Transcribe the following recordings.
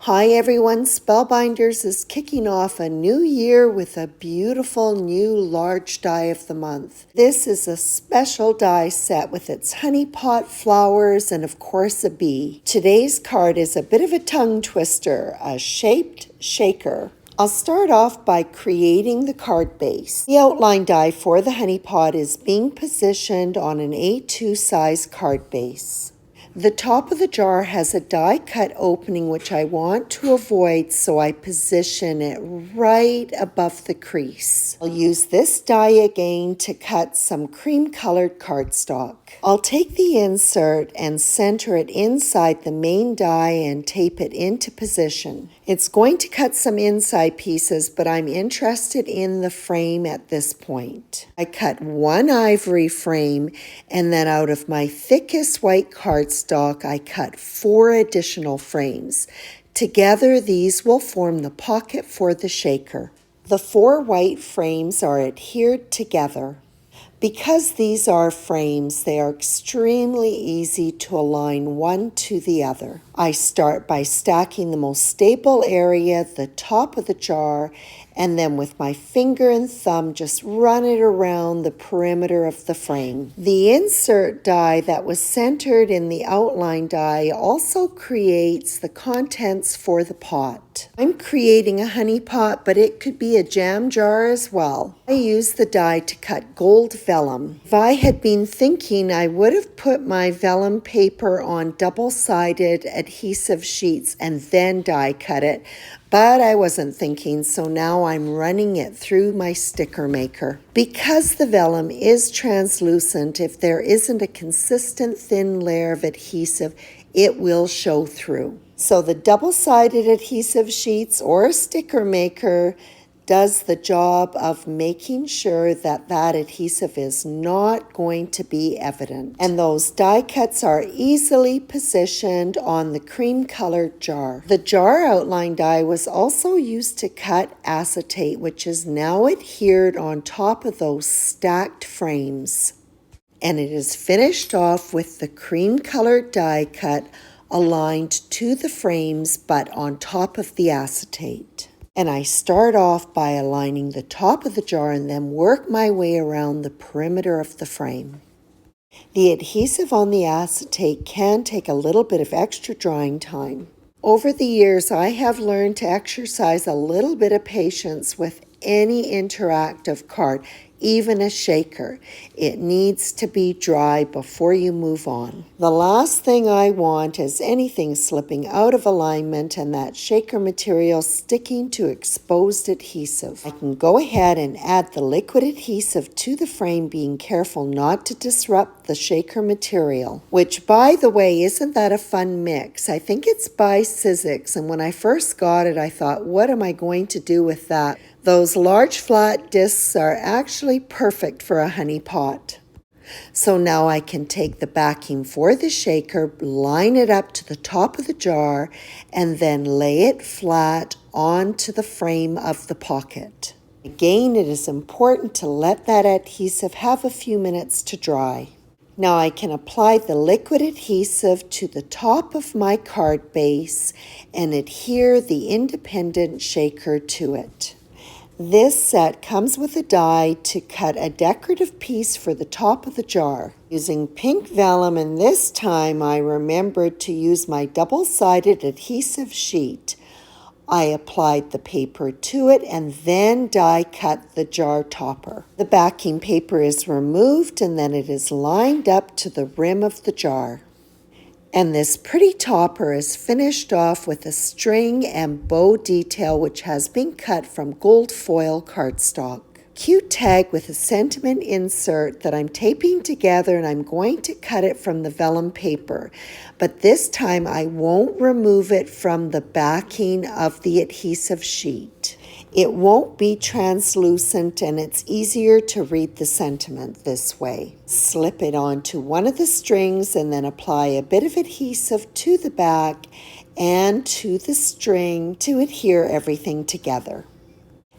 Hi everyone, Spellbinders is kicking off a new year with a beautiful new large die of the month. This is a special die set with its honey pot, flowers, and of course a bee. Today's card is a bit of a tongue twister, a shaped shaker. I'll start off by creating the card base. The outline die for the honey pot is being positioned on an A2 size card base. The top of the jar has a die cut opening which I want to avoid, so I position it right above the crease. I'll use this die again to cut some cream colored cardstock. I'll take the insert and center it inside the main die and tape it into position. It's going to cut some inside pieces, but I'm interested in the frame at this point. I cut one ivory frame, and then out of my thickest white cardstock, I cut 4 additional frames. Together, these will form the pocket for the shaker. The 4 white frames are adhered together. Because these are frames, they are extremely easy to align one to the other. I start by stacking the most stable area, the top of the jar, and then with my finger and thumb just run it around the perimeter of the frame. The insert die that was centered in the outline die also creates the contents for the pot. I'm creating a honey pot, but it could be a jam jar as well. I used the die to cut gold vellum. If I had been thinking, I would have put my vellum paper on double-sided adhesive sheets and then die cut it, but I wasn't thinking, so now I'm running it through my sticker maker. Because the vellum is translucent, if there isn't a consistent thin layer of adhesive, it will show through. So the double-sided adhesive sheets or a sticker maker does the job of making sure that that adhesive is not going to be evident. And those die cuts are easily positioned on the cream colored jar. The jar outline die was also used to cut acetate, which is now adhered on top of those stacked frames. And it is finished off with the cream colored die cut aligned to the frames but on top of the acetate. And I start off by aligning the top of the jar and then work my way around the perimeter of the frame. The adhesive on the acetate can take a little bit of extra drying time. Over the years, I have learned to exercise a little bit of patience with any interactive card, even a shaker. It needs to be dry before you move on. The last thing I want is anything slipping out of alignment and that shaker material sticking to exposed adhesive. I can go ahead and add the liquid adhesive to the frame, being careful not to disrupt the shaker material, which, by the way, isn't that a fun mix? I think it's by Sizzix, and when I first got it, I thought, what am I going to do with that? Those large flat discs are actually perfect for a honey pot. So now I can take the backing for the shaker, line it up to the top of the jar, and then lay it flat onto the frame of the pocket. Again, it is important to let that adhesive have a few minutes to dry. Now I can apply the liquid adhesive to the top of my card base and adhere the independent shaker to it. This set comes with a die to cut a decorative piece for the top of the jar. Using pink vellum, and this time I remembered to use my double-sided adhesive sheet. I applied the paper to it and then die cut the jar topper. The backing paper is removed and then it is lined up to the rim of the jar. And this pretty topper is finished off with a string and bow detail which has been cut from gold foil cardstock. Cute tag with a sentiment insert that I'm taping together, and I'm going to cut it from the vellum paper. But this time I won't remove it from the backing of the adhesive sheet. It won't be translucent and it's easier to read the sentiment this way. Slip it onto one of the strings and then apply a bit of adhesive to the back and to the string to adhere everything together.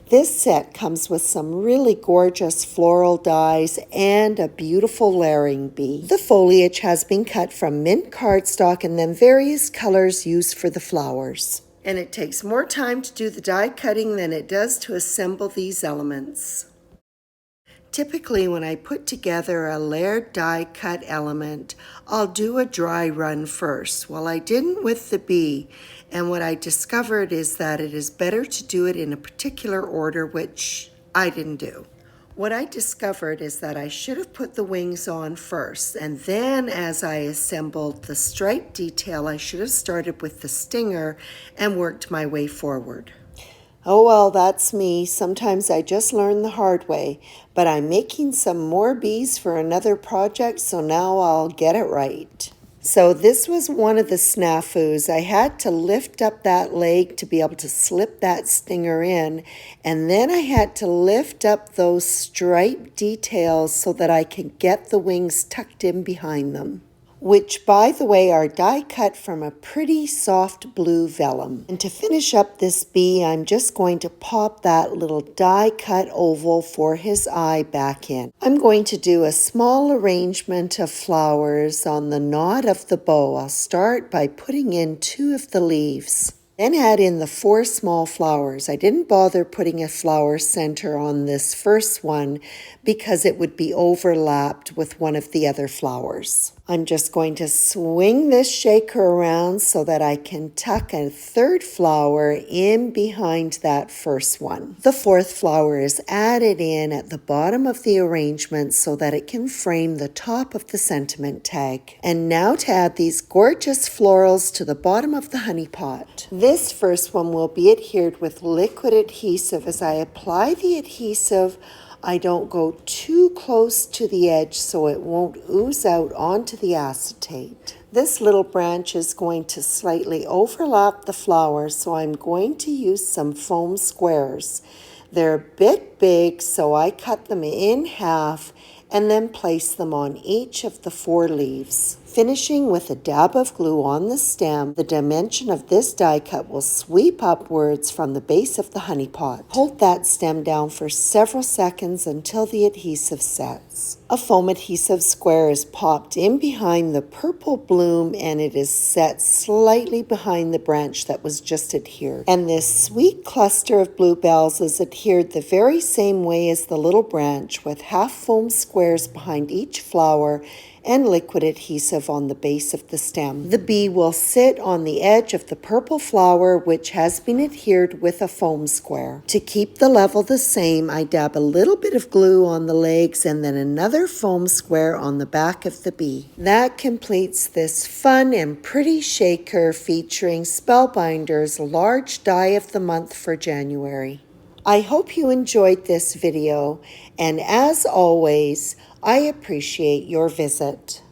This set comes with some really gorgeous floral dies and a beautiful layering bee. The foliage has been cut from mint cardstock and then various colors used for the flowers. and it takes more time to do the die cutting than it does to assemble these elements. Typically, when I put together a layered die cut element, I'll do a dry run first. Well, I didn't with the bee, and what I discovered is that it is better to do it in a particular order, which I didn't do. What I discovered is that I should have put the wings on first, and then as I assembled the stripe detail, I should have started with the stinger and worked my way forward. Oh well, that's me. Sometimes I just learn the hard way, but I'm making some more bees for another project, so now I'll get it right. So this was one of the snafus. I had to lift up that leg to be able to slip that stinger in, and then I had to lift up those stripe details so that I could get the wings tucked in behind them, which, by the way, are die cut from a pretty soft blue vellum. And to finish up this bee, I'm just going to pop that little die cut oval for his eye back in. I'm going to do a small arrangement of flowers on the knot of the bow. I'll start by putting in 2 of the leaves. Then add in the 4 small flowers. I didn't bother putting a flower center on this first one because it would be overlapped with one of the other flowers. I'm just going to swing this shaker around so that I can tuck a 3rd flower in behind that first one. The 4th flower is added in at the bottom of the arrangement so that it can frame the top of the sentiment tag. And now to add these gorgeous florals to the bottom of the honey pot. This first one will be adhered with liquid adhesive. As I apply the adhesive, I don't go too close to the edge so it won't ooze out onto the acetate. This little branch is going to slightly overlap the flower, so I'm going to use some foam squares. They're a bit big, so I cut them in half and then place them on each of the 4 leaves. Finishing with a dab of glue on the stem, the dimension of this die cut will sweep upwards from the base of the honey pot. Hold that stem down for several seconds until the adhesive sets. A foam adhesive square is popped in behind the purple bloom and it is set slightly behind the branch that was just adhered. And this sweet cluster of bluebells is adhered the very same way as the little branch, with half foam squares behind each flower and liquid adhesive on the base of the stem. The bee will sit on the edge of the purple flower, which has been adhered with a foam square. To keep the level the same, I dab a little bit of glue on the legs and then another foam square on the back of the bee. That completes this fun and pretty shaker featuring Spellbinder's large die of the month for January. I hope you enjoyed this video, and as always, I appreciate your visit.